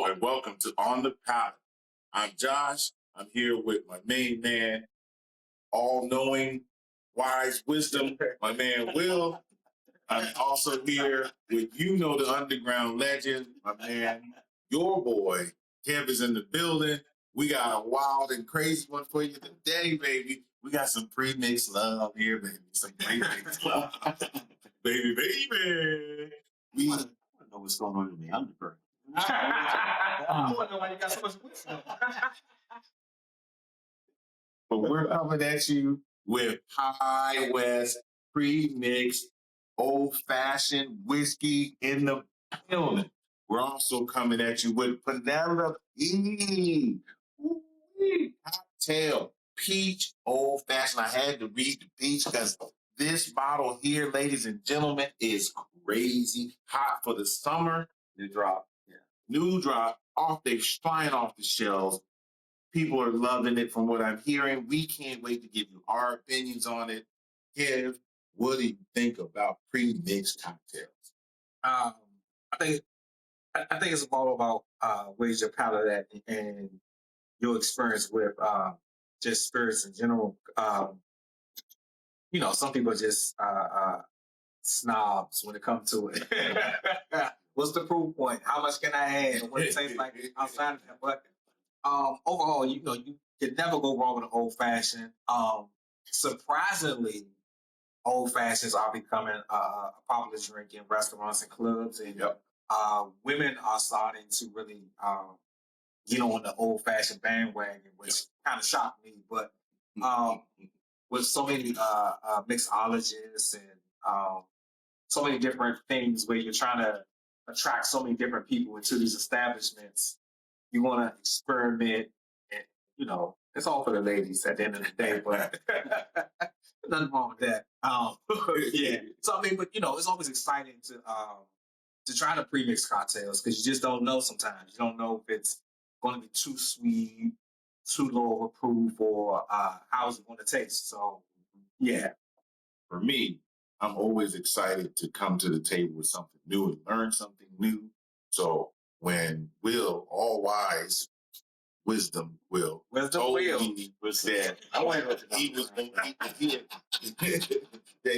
Hello and welcome to On The Palate. I'm Josh. I'm here with my main man, all-knowing, wise wisdom, my man Will. I'm also here with the underground legend, my man, your boy, Kev is in the building. We got a wild and crazy one for you today, baby. We got some pre-mixed love here, baby. Some pre-mixed love. baby. I want to know what's going on in the underground. I want to know why you got so much wisdom. But we're coming at you with High West pre-mixed old-fashioned whiskey in the building. We're also coming at you with Penelope Cocktail Peach Old Fashioned. I had to read the peach because this bottle here, ladies and gentlemen, is crazy hot for the summer. New drop. New drop, flying off the shelves. People are loving it from what I'm hearing. We can't wait to give you our opinions on it. Kev, what do you think about pre-mixed cocktails? I think it's all about where's your palate at and your experience with just spirits in general. Some people are just snobs when it comes to it. What's the proof point? How much can I add? What it tastes like outside of that? But overall, you can never go wrong with an old fashioned. Surprisingly, old fashions are becoming a popular drink in restaurants and clubs, and women are starting to really get on the old fashioned bandwagon, which kind of shocked me. But with so many mixologists and so many different things where you're trying to attract so many different people into these establishments, you want to experiment, and it's all for the ladies at the end of the day. But nothing wrong with that. Yeah. So but it's always exciting to try to pre-mix cocktails because you just don't know sometimes. You don't know if it's going to be too sweet, too low of a proof, or how's it going to taste. So, yeah. For me, I'm always excited to come to the table with something new and learn something new. So when Will, all wise wisdom Will, told me that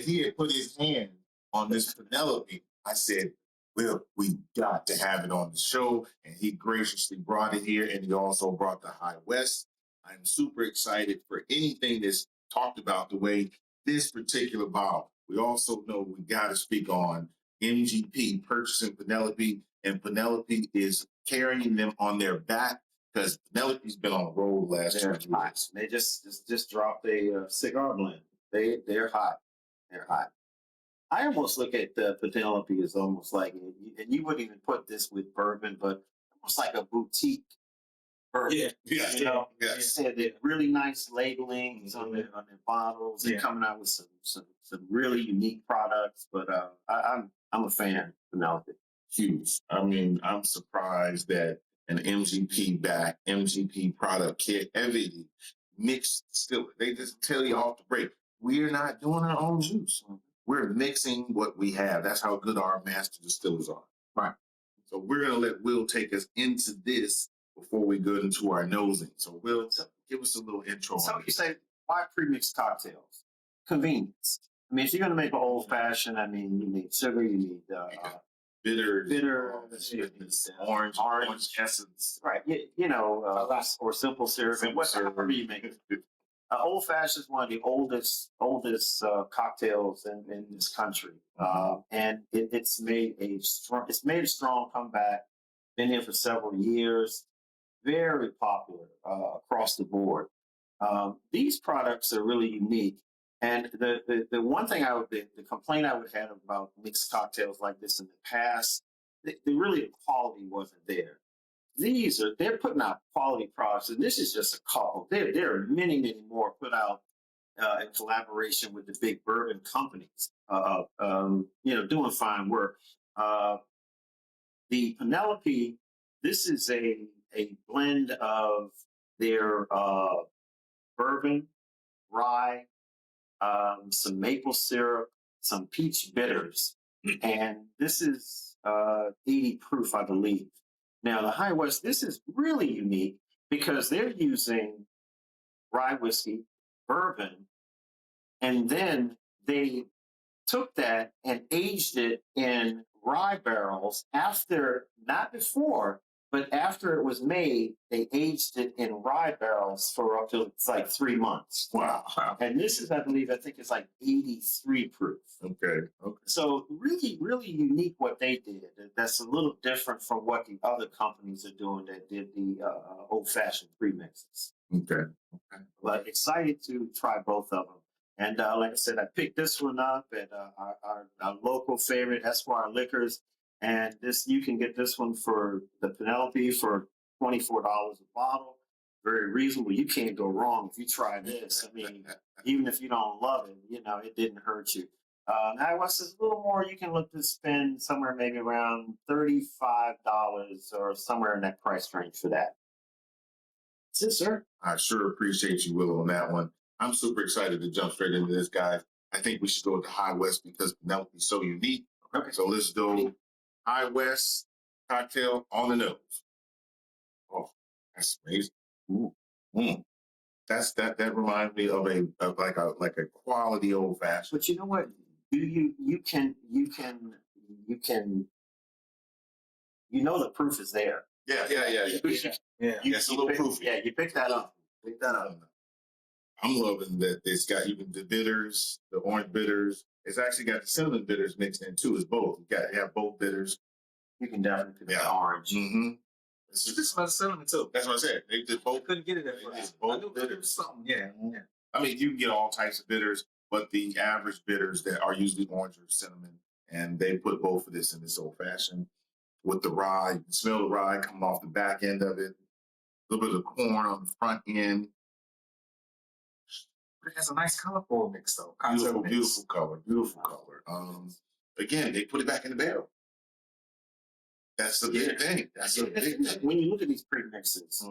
he had put his hand on this Penelope, I said, Will, we got to have it on the show. And he graciously brought it here, and he also brought the High West. I'm super excited for anything that's talked about the way this particular bottle. We also know we got to speak on MGP purchasing Penelope, and Penelope is carrying them on their back because Penelope's been on a roll last 2 years. They just dropped a cigar blend. They're hot. They're hot. I almost look at Penelope as almost like, and you wouldn't even put this with bourbon, but almost like a boutique bourbon. Yeah. They said they're really nice labelings on their bottles. They're coming out with some really unique products. But I'm a fan of Penelope. Huge. I mean, I'm surprised that an MGP product can't heavily mixed still. They just tell you off the break, we're not doing our own juice. We're mixing what we have. That's how good our master distillers are. Right. So we're going to let Will take us into this before we go into our nosing. So Will, give us a little intro. So you say, why pre-mixed cocktails? Convenience. I mean, if you're going to make an old fashioned, I mean, you need sugar, you need bitter, orange essence, right? Or simple syrup, whatever you make it. Old fashioned is one of the oldest cocktails in this country, and it's made a strong comeback. Been here for several years, very popular across the board. These products are really unique, and the one thing the complaint I would have about mixed cocktails like this in the past, the quality wasn't there. They're putting out quality products, and this is just a couple. There are many more put out in collaboration with the big bourbon companies, doing fine work. The Penelope, this is a blend of their bourbon, rye, some maple syrup, some peach bitters, and this is 80 proof, I believe. Now, the High West, this is really unique because they're using rye whiskey, bourbon, and then they took that and aged it in rye barrels after, not before, but after it was made, they aged it in rye barrels for up to it's like 3 months. Wow. And this is, I believe, I think it's like 83 proof. Okay. So really, really unique what they did. That's a little different from what the other companies are doing that did the old-fashioned premixes. Okay. But excited to try both of them. And like I said, I picked this one up at our local favorite, Esquire Liquors. And this, you can get this one for the Penelope for $24 a bottle. Very reasonable. You can't go wrong if you try this. I mean, even if you don't love it, you know, it didn't hurt you. High West is a little more. You can look to spend somewhere maybe around $35 or somewhere in that price range for that. That's it, sir. I sure appreciate you, Will, on that one. I'm super excited to jump straight into this, guys. I think we should go with the High West because Penelope's so unique. Okay. So let's go High West cocktail on the nose. Oh, that's amazing. Ooh. Mm. That reminds me of like a quality old fashioned. But you know what? You can you know the proof is there. Yeah. It's a little proof. Yeah, you pick that up. Pick that up. I'm loving that it's got even the bitters, the orange bitters. It's actually got the cinnamon bitters mixed in too. It's both. You have both bitters. You can definitely pick the orange. Mm-hmm. You just smell cinnamon too. That's what I said. They just both couldn't get it at first. Both bitters. Something. Yeah. I mean, you can get all types of bitters, but the average bitters that are usually orange or cinnamon, and they put both of this in this old fashioned with the rye. You can smell the rye coming off the back end of it. A little bit of corn on the front end. It has a nice colorful mix though. Beautiful color. Again, they put it back in the barrel. That's the big thing. That's the big thing. When you look at these premixes,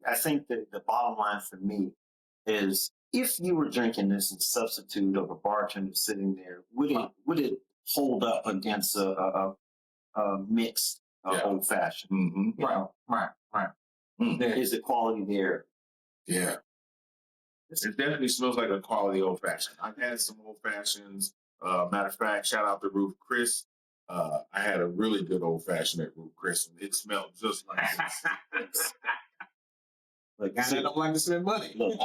I think that the bottom line for me is if you were drinking this in substitute of a bartender sitting there, would it hold up against a mixed old fashioned? Mm-hmm. Right. Is the quality there? Yeah. It definitely smells like a quality old fashioned. I've had some old fashions. Matter of fact, shout out to Ruth Chris. I had a really good old fashioned at Ruth Chris, and it smelled just like this. Look, I don't like to spend money. Look,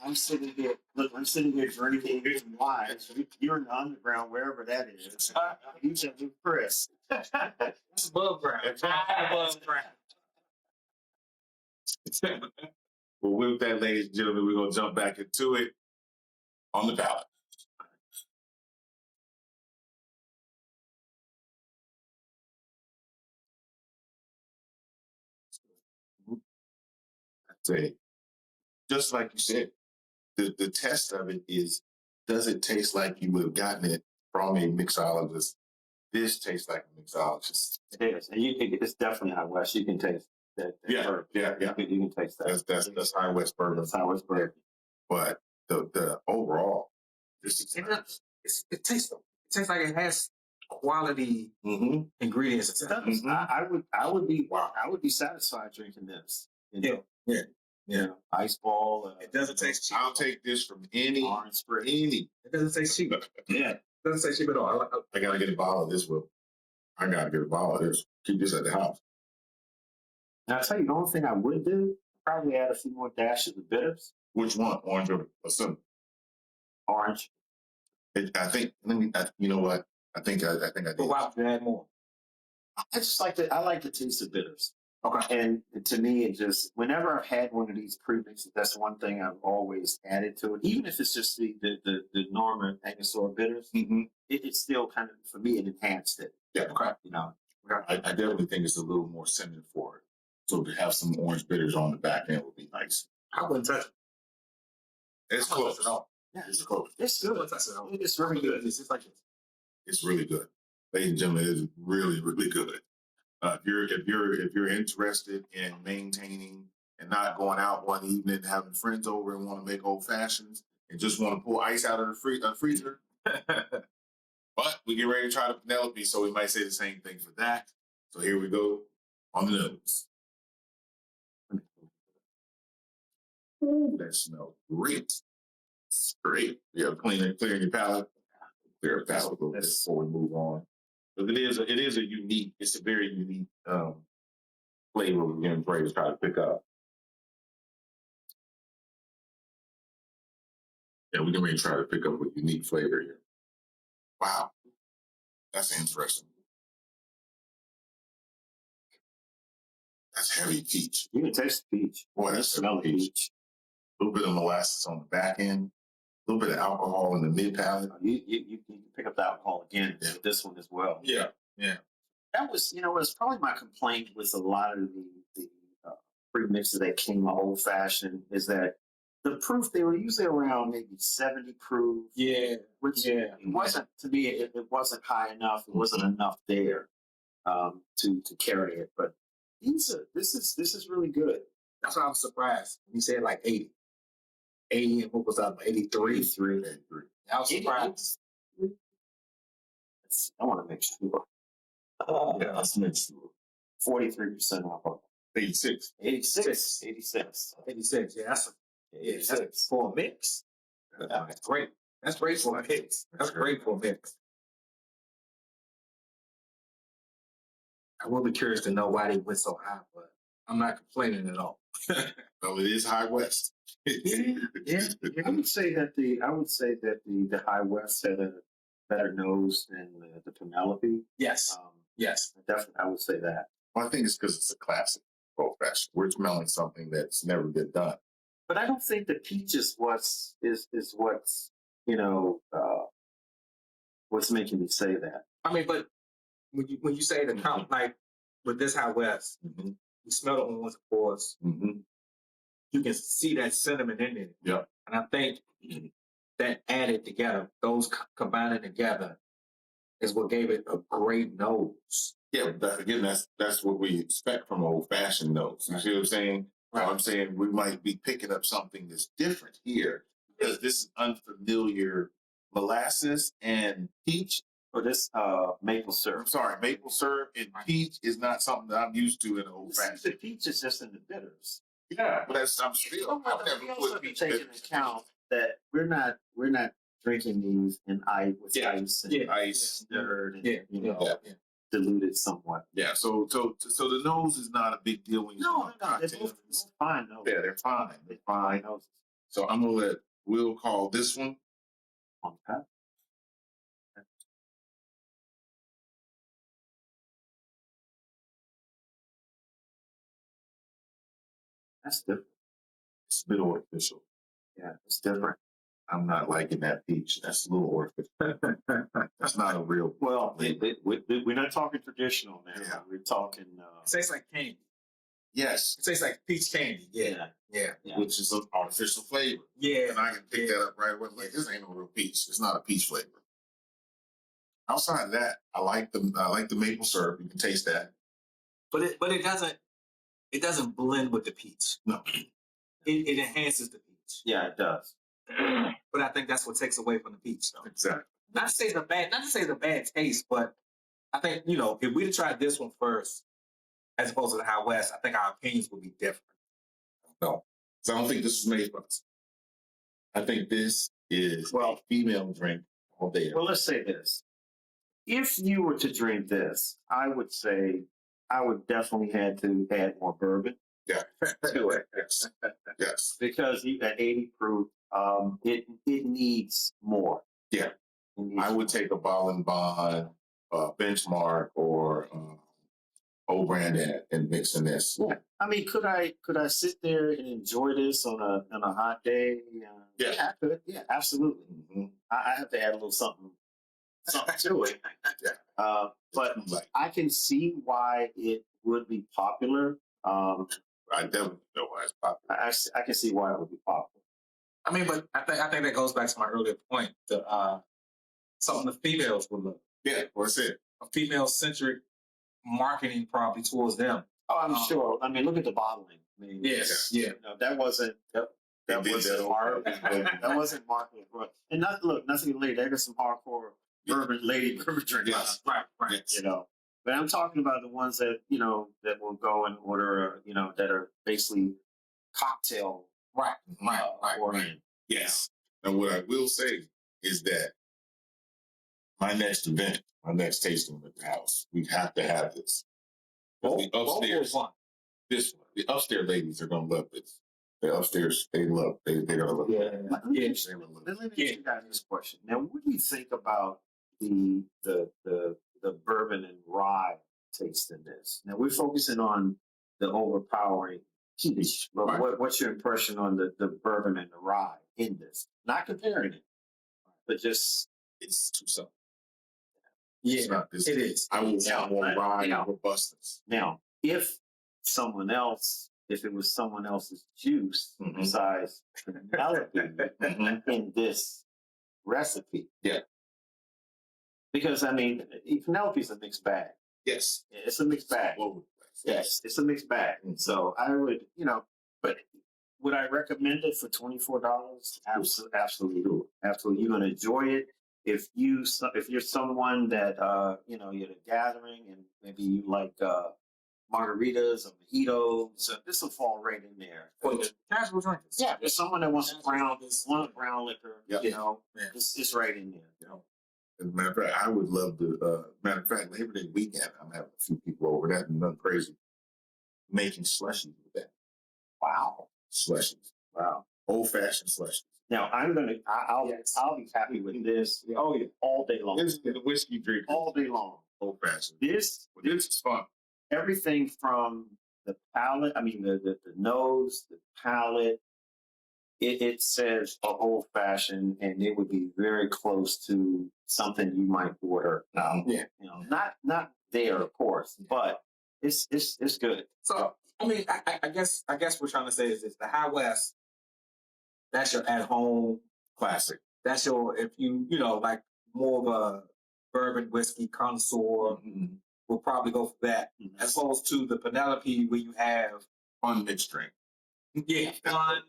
I'm sitting here. Look, I'm sitting here drinking wine. You're in the underground, wherever that is. You said Ruth Chris. It's above ground. It's above ground. Well, with that, ladies and gentlemen, we're going to jump back into it on the palate. I'd say, just like you said, the test of it is, does it taste like you would have gotten it from a mixologist? This tastes like a mixologist. It is. And it's definitely High West. You can taste that. Yeah. You can taste that. That's High West bourbon. That's High West bourbon. But the overall, this is it tastes like it has quality ingredients. I would be satisfied drinking this. Yeah. Ice ball. It doesn't taste cheap. I'll take this from any. It doesn't taste cheap. Yeah. It doesn't taste cheap at all. I gotta get a bottle of this, Will. I gotta get a bottle of this. Keep this at the house. Now, I'll tell you, the only thing I would do, probably add a few more dashes of bitters. Which one? Orange or cinnamon? Orange. I think. You know what? I think I did. But why would you add more? I just like I like the taste of bitters. Okay. And to me, it just, whenever I've had one of these premixes, that's one thing I've always added to it. Even if it's just the normal Angostura bitters, it's still kind of, for me, it enhanced it. Yeah. Okay. You know. I definitely think it's a little more cinnamon for it. So to have some orange bitters on the back end would be nice. I wouldn't touch it. It's close. Yeah, it's close. It's good. It's very good. It's just like this. It's really good. Ladies and gentlemen, it is really, really good. If you're interested in maintaining and not going out one evening, having friends over and want to make old fashions and just want to pull ice out of the freezer, but we get ready to try the Penelope, so we might say the same thing for that. So here we go on the nose. Ooh, that smells great. It's great. Yeah, clearing your palate. Clear your palate a little bit before we move on. But it is a unique, it's a very unique flavor we're going to try to pick up. Yeah, we're going to try to pick up a unique flavor here. Wow. That's interesting. That's heavy peach. You can taste the peach. Boy, that's smell peach. A little bit of molasses on the back end. A little bit of alcohol in the mid palate. You can pick up the alcohol again with this one as well. Yeah. That was, it was probably my complaint with a lot of the pre-mixes that came old fashioned is that the proof, they were usually around maybe 70 proof. Yeah. Which it wasn't, to me, it wasn't high enough. It wasn't enough there to carry it. But this is really good. That's why I'm surprised. You said like 80. 80 and what was that? 83? 83. I was surprised. I want to make sure. Yeah, let's make sure. 43% alcohol. 86. 86. 86. Yeah, that's for a mix. That's great. That's great for a mix. That's great for a mix. I will be curious to know why they went so high, but I'm not complaining at all. Oh, it is High West. Yeah. I would say that the High West had a better nose than the Penelope. Yes. Yes. Definitely, I would say that. Well, I think it's because it's a classic old fashioned. We're smelling something that's never been done. But I don't think the peach is what's what's making me say that. I mean, but when you say the count, like with this High West, you smell the orange, of course. You can see that cinnamon in it. Yeah. And I think that added together, those combining together, is what gave it a great nose. Yeah, but again, that's what we expect from old fashioned nose. You see what I'm saying? Right. I'm saying we might be picking up something that's different here because this is unfamiliar molasses and peach. Or this maple syrup. I'm sorry, maple syrup and peach is not something that I'm used to in an old fashioned. The peach is just in the bitters. Yeah, but I'm still. I've never put peach taking into account that we're not drinking these in ice with ice and ice, stirred and Yeah. diluted somewhat. Yeah, so the nose is not a big deal when you No, it's fine. No, yeah, they're fine. They're fine. noses. So I'm gonna let Will call this one. Okay. That's different. It's a bit artificial. Yeah, it's different. I'm not liking that peach. That's a little artificial. That's not a real. Well, we're not talking traditional now. Yeah. We're talking. It tastes like candy. Yes, It tastes like peach candy. Yeah. which is an artificial flavor. Yeah. And I can pick that up right away. Like, this ain't no real peach. It's not a peach flavor. Outside of that, I like the maple syrup. You can taste that. But it doesn't blend with the peach. No. It enhances the peach. Yeah, it does. But I think that's what takes away from the peach, though. Exactly. Not to say it's a bad taste, but I think, if we'd have tried this one first, as opposed to the High West, I think our opinions would be different. No. So I don't think this was made for us. I think this is a female drink all day. Well, let's say this. If you were to drink this, I would say I would definitely had to add more bourbon Yeah. to it. Yes. Yes. Because at 80 proof, it needs more. Yeah. I would take a Ballin Bond, Benchmark, or Old Brand and mix in this. Yeah. I mean, could I sit there and enjoy this on a hot day? Yeah. I could. Yeah, absolutely. Mm-hmm. I have to add a little something to it. Yeah. But I can see why it would be popular. I definitely know why it's popular. I can see why it would be popular. I mean, but I think that goes back to my earlier point. Something the females would look. Yeah, what's it? A female-centric marketing probably towards them. Oh, I'm sure. I mean, look at the bottling. I mean, Yes. You know, that wasn't that wasn't marketing. And nothing related. There was some hardcore bourbon lady bourbon drinkers. Yes. Right. Yes. You know. But I'm talking about the ones that, that will go and order, that are basically cocktail Right. oriented. Yes. And what I will say is that my next event, my next tasting at the house, we have to have this. The upstairs, this one, the upstairs ladies are gonna love this. The upstairs, they're gonna love. Let me ask you guys this question. Now, what do you think about the bourbon and rye taste in this? Now, we're focusing on the overpowering peach, but Right. what's your impression on the bourbon and the rye in this? Not comparing it, but just it's too subtle. yeah, It is. I will have more rye and robustness. Now, if it was someone else's juice besides Penelope in this recipe. Yeah. Because I mean, Penelope's a mixed bag. Yes. It's a mixed bag. Yes, it's a mixed bag. And so I would, but would I recommend it for $24? Absolutely. Absolutely. You're gonna enjoy it. If you're someone that you're at a gathering and maybe you like margaritas or mojitos, so this will fall right in there. For the casual drinkers. Yeah, for someone that wants a brown liquor, it's right in there. As a matter of fact, I would love to. Matter of fact, Labor Day weekend, I'm having a few people over. That's nothing crazy. Making slushies with that. Wow, Slushies. Wow, old fashioned slushies. Now I'll be happy with this. Oh yeah, all day long. This is the whiskey drink all day long. Old fashioned. This is fun. Everything from the palate, I mean the nose, the palate. It says old fashioned, and it would be very close to something you might order. Not there, of course, but it's good. So I mean, I guess what we're trying to say is this: the High West. That's your at-home classic. That's your if you like more of a bourbon whiskey connoisseur. Will probably go for that, as opposed to the Penelope where you have fun mixed drink. Yeah,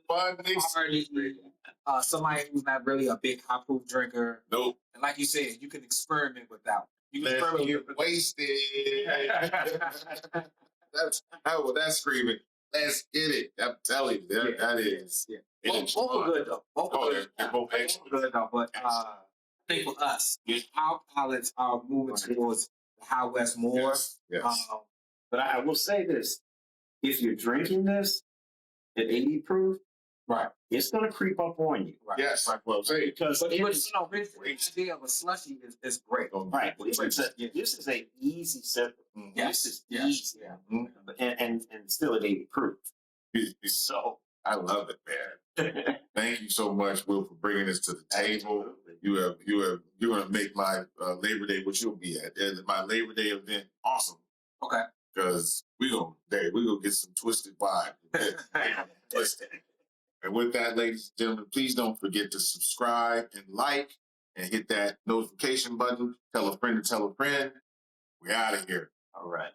fun mixed drink. Somebody who's not really a big high proof drinker. Nope. And like you said, you can experiment with that. You can experiment get wasted. That's screaming. Let's get it. I'm telling you, that is. Yeah. Both are good though. Both are good. Both good though. But I think for us, our palates are moving towards the High West more. Yes. But I will say this: if you're drinking this at 80 proof, right, it's going to creep up on you. Right. Yes, well, because the idea of a slushy is great. Right. This is an easy sip. Yes. This is easy. And still at 80 proof. So I love it, man. Thank you so much, Will, for bringing this to the table. You're going to make my Labor Day, which you'll be at, my Labor Day event awesome. Okay. Because we're gonna get some twisted vibe. And with that, ladies and gentlemen, please don't forget to subscribe and like and hit that notification button. Tell a friend to tell a friend. We're out of here. All right.